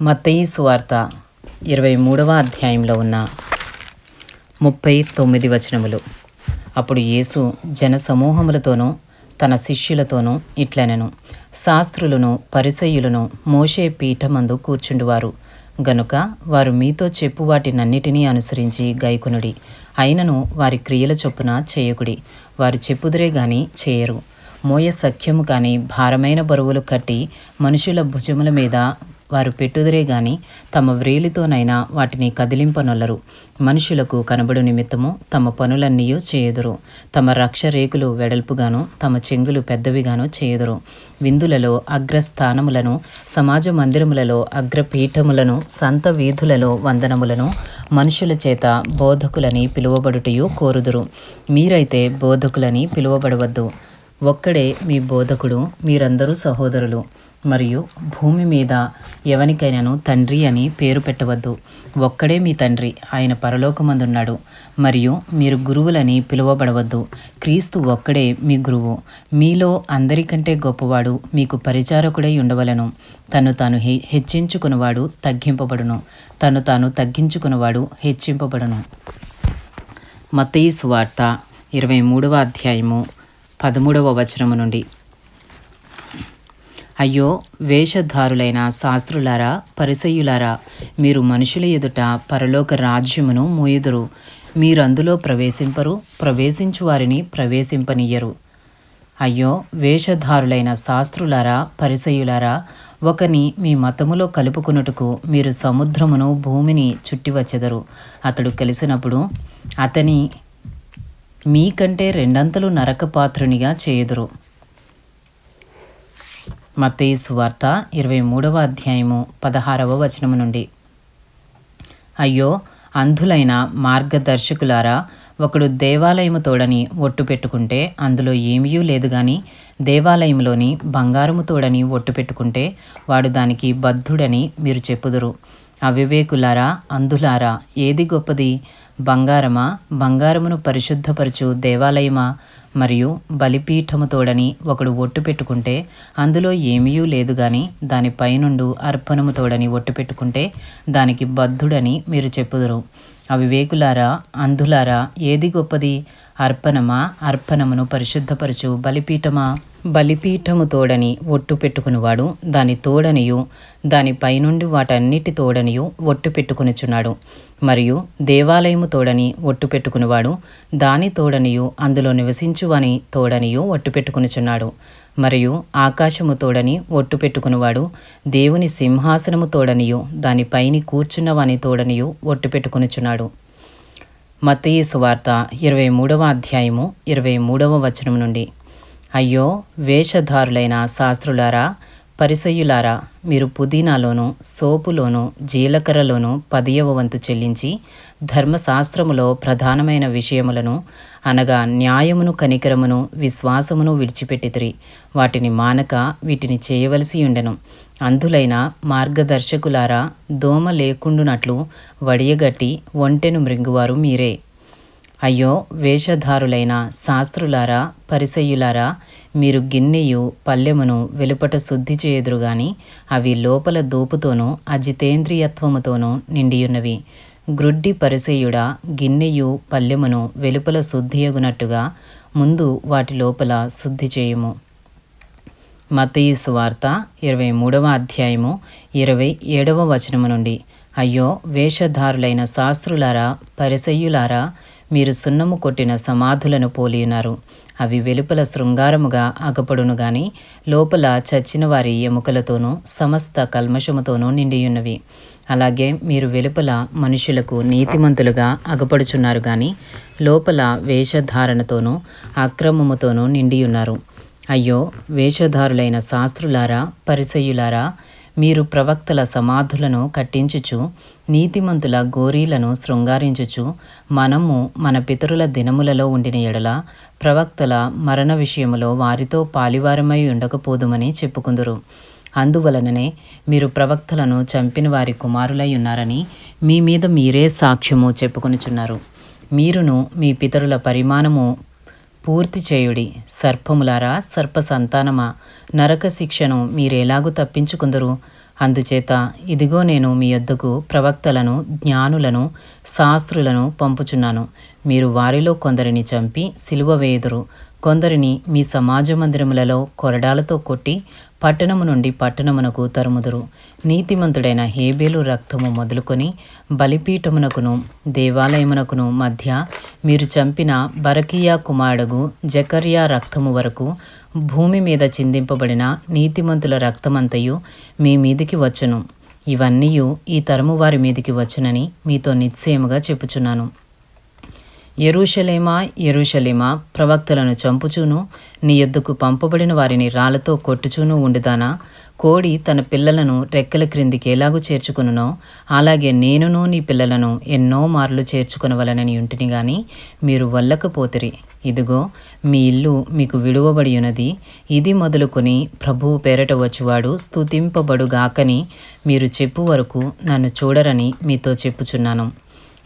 మత్తయి సువార్త 23వ అధ్యాయంలో ఉన్న 39 వచనములు. అప్పుడు యేసు జనసమూహములతోనూ తన శిష్యులతోనూ ఇట్లనెను, శాస్త్రులను పరిసయ్యులను మోషే పీఠమందు కూర్చుండువారు గనుక వారు మీతో చెప్పు వాటినన్నిటినీ అనుసరించి గైకొనుడి. అయినను వారి క్రియల చొప్పున చేయకుడి. వారు చెప్పుదురే గాని చేయరు. మోయ సఖ్యము కాని భారమైన బరువులు కట్టి మనుషుల భుజముల మీద వారు పెట్టుదురే గాని తమ వ్రేలితోనైనా వాటిని కదిలింపనొల్లరు. మనుషులకు కనబడు నిమిత్తము తమ పనులన్నీ చేయుదురు. తమ రక్ష రేకులు వెడల్పుగాను తమ చెంగులు పెద్దవిగాను చేయుదురు. విందులలో అగ్రస్థానములను, సమాజ మందిరములలో అగ్రపీఠములను, సంత వీధులలో వందనములను మనుషుల చేత బోధకులని పిలువబడుటయు కోరుదురు. మీరైతే బోధకులని పిలువబడవద్దు. ఒక్కడే మీ బోధకుడు, మీరందరూ సహోదరులు. మరియు భూమి మీద ఎవనికైనాను తండ్రి అని పేరు పెట్టవద్దు. ఒక్కడే మీ తండ్రి, ఆయన పరలోకమందున్నాడు. మరియు మీరు గురువులని పిలువబడవద్దు. క్రీస్తు ఒక్కడే మీ గురువు. మీలో అందరికంటే గొప్పవాడు మీకు పరిచారకుడై ఉండవలెను. తను తాను హెచ్చించుకున్నవాడు తగ్గింపబడును, తను తాను తగ్గించుకున్నవాడు హెచ్చింపబడును. మత్తయి సువార్త 23వ అధ్యాయము 13వ వచనము నుండి. అయ్యో, వేషధారులైన శాస్త్రులారా, పరిసయ్యులారా, మీరు మనుషుల ఎదుట పరలోక రాజ్యమును మూయుదురు. మీరందులో ప్రవేశింపరు, ప్రవేశించు వారిని ప్రవేశింపనీయరు. అయ్యో, వేషధారులైన శాస్త్రులారా, పరిసయ్యులారా, ఒకని మీ మతములో కలుపుకొనుటకు మీరు సముద్రమును భూమిని చుట్టివచ్చెదరు. అతడు కలిసినప్పుడు అతని మీకంటే రెండంతలు నరకపాత్రునిగా చేయుదురు. మత్తయి సువార్త 23వ అధ్యాయము 16వ వచనము నుండి. అయ్యో, అంధులైన మార్గదర్శకులారా, ఒకడు దేవాలయము తోడని ఒట్టు పెట్టుకుంటే అందులో ఏమీ లేదు గాని దేవాలయంలోని బంగారము తోడని ఒట్టు పెట్టుకుంటే వాడు దానికి బద్ధుడని మీరు చెప్పుదురు. అవివేకులారా, అంధులారా, ఏది గొప్పది? బంగారమా? బంగారమును పరిశుద్ధపరచు దేవాలయమా? మరియు బలిపీఠము తోడని ఒకడు ఒట్టు పెట్టుకుంటే అందులో ఏమీ లేదు గాని దాని పైనుండు అర్పణము తోడని ఒట్టు పెట్టుకుంటే దానికి బద్ధుడని మీరు చెప్పుదురు. అవివేకులారా, అంధులారా, ఏది గొప్పది? అర్పణమా? అర్పణమును పరిశుద్ధపరచు బలిపీఠమా? బలిపీఠము తోడని ఒట్టు పెట్టుకునివాడు దాని తోడనియు దాని పైనుండి వాటన్నిటి తోడనియు ఒట్టు పెట్టుకునిచున్నాడు. మరియు దేవాలయము తోడని ఒట్టు పెట్టుకునివాడు దాని తోడనియు అందులో నివసించువని తోడనియు ఒట్టు పెట్టుకునిచున్నాడు. మరియు ఆకాశము తోడని ఒట్టు పెట్టుకునివాడు దేవుని సింహాసనము తోడనియు దానిపైని కూర్చున్నవాని తోడనియు ఒట్టు పెట్టుకునిచున్నాడు. మత్తయి సువార్త 23వ అధ్యాయము 23వ వచనం నుండి. అయ్యో, వేషధారులైన శాస్త్రులారా, పరిసయ్యులారా, మీరు పుదీనాలోను సోపులోను జీలకర్రలోను 10వ వంతు చెల్లించి ధర్మశాస్త్రములో ప్రధానమైన విషయములను అనగా న్యాయమును, కనికరమును, విశ్వాసమును విడిచిపెట్టితిరి. వాటిని మానక వీటిని చేయవలసి ఉండెను. అంధులైన మార్గదర్శకులారా, దోమ లేకుండునట్లు వడియగట్టి ఒంటెను మృంగువారు మీరే. అయ్యో, వేషధారులైన శాస్త్రులారా, పరిసయ్యులారా, మీరు గిన్నెయు పల్లెమును వెలుపట శుద్ధి చేయుదురు గాని అవి లోపల దోపుతోనూ అజితేంద్రియత్వముతోనూ నిండియున్నవి. గ్రుడ్డి పరిసయ్యుడా, గిన్నెయు పల్లెమును వెలుపల శుద్ధియగునట్టుగా ముందు వాటి లోపల శుద్ధి చేయుము. మత్తయి సువార్త 23వ అధ్యాయము 27వ వచనము నుండి. అయ్యో, వేషధారులైన శాస్త్రులారా, పరిసయ్యులారా, మీరు సున్నము కొట్టిన సమాధులను పోలియున్నారు. అవి వెలుపల శృంగారముగా అగపడును గాని లోపల చచ్చిన వారి ఎముకలతోనూ సమస్త కల్మషముతోనూ నిండియున్నవి. అలాగే మీరు వెలుపల మనుషులకు నీతిమంతులుగా అగపడుచున్నారు గాని లోపల వేషధారణతోనూ అక్రమముతోనూ నిండియున్నారు. అయ్యో, వేషధారులైన శాస్త్రులారా, పరిసయ్యులారా, మీరు ప్రవక్తల సమాధులను కట్టించుచు నీతిమంతుల గోరీలను శృంగారించుచు మనము మన పితరుల దినములలో ఉండిన ఎడల ప్రవక్తల మరణ విషయములో వారితో పాలివారమై ఉండకపోదుమని చెప్పుకుందురు. అందువలననే మీరు ప్రవక్తలను చంపిన వారి కుమారులై ఉన్నారని మీ మీద మీరే సాక్ష్యము చెప్పుకొనుచున్నారు. మీరును మీ పితరుల పరిమాణము పూర్తి చేయుడి. సర్పములారా, సర్ప సంతానమా, నరక శిక్షను మీరెలాగూ తప్పించుకుందరు? అందుచేత ఇదిగో నేను మీ యొద్దకు ప్రవక్తలను, జ్ఞానులను, శాస్త్రులను పంపుచున్నాను. మీరు వారిలో కొందరిని చంపి సిలువ వేయుదురు, కొందరిని మీ సమాజ మందిరములలో కొరడాలతో కొట్టి పట్టణము నుండి పట్టణమునకు తరుముదురు. నీతిమంతుడైన హేబేలు రక్తము మొదలుకొని బలిపీఠమునకును దేవాలయమునకును మధ్య మీరు చంపిన బరకియా కుమారుడగు జకర్యా రక్తము వరకు భూమి మీద చిందింపబడిన నీతిమంతుల రక్తమంతయు మీ మీదికి వచ్చును. ఇవన్నీయు ఈ తరము వారి మీదికి వచ్చునని మీతో నిశ్చయముగా చెప్పుచున్నాను. యెరూషలేమా, యెరూషలేమా, ప్రవక్తలను చంపుచూను నీ యొద్దకు పంపబడిన వారిని రాళ్లతో కొట్టుచూను ఉండుదానా? కోడి తన పిల్లలను రెక్కల క్రిందికి ఎలాగూ చేర్చుకునునో అలాగే నేనును నీ పిల్లలను ఎన్నో మార్లు చేర్చుకొనవలనని ఉంటిని గాని మీరు వల్లకపోతిరి. ఇదిగో మీ ఇల్లు మీకు విడువబడి ఉన్నది. ఇది మొదలుకొని ప్రభువు పేరట వచ్చువాడు స్తుతింపబడుగాకని మీరు చెప్పు వరకు నన్ను చూడరని మీతో చెప్పుచున్నాను.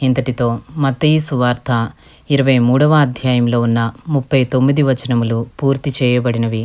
ఇంతటితో మత్తయి సువార్త 23వ అధ్యాయంలో ఉన్న 39 వచనములు పూర్తి చేయబడినవి.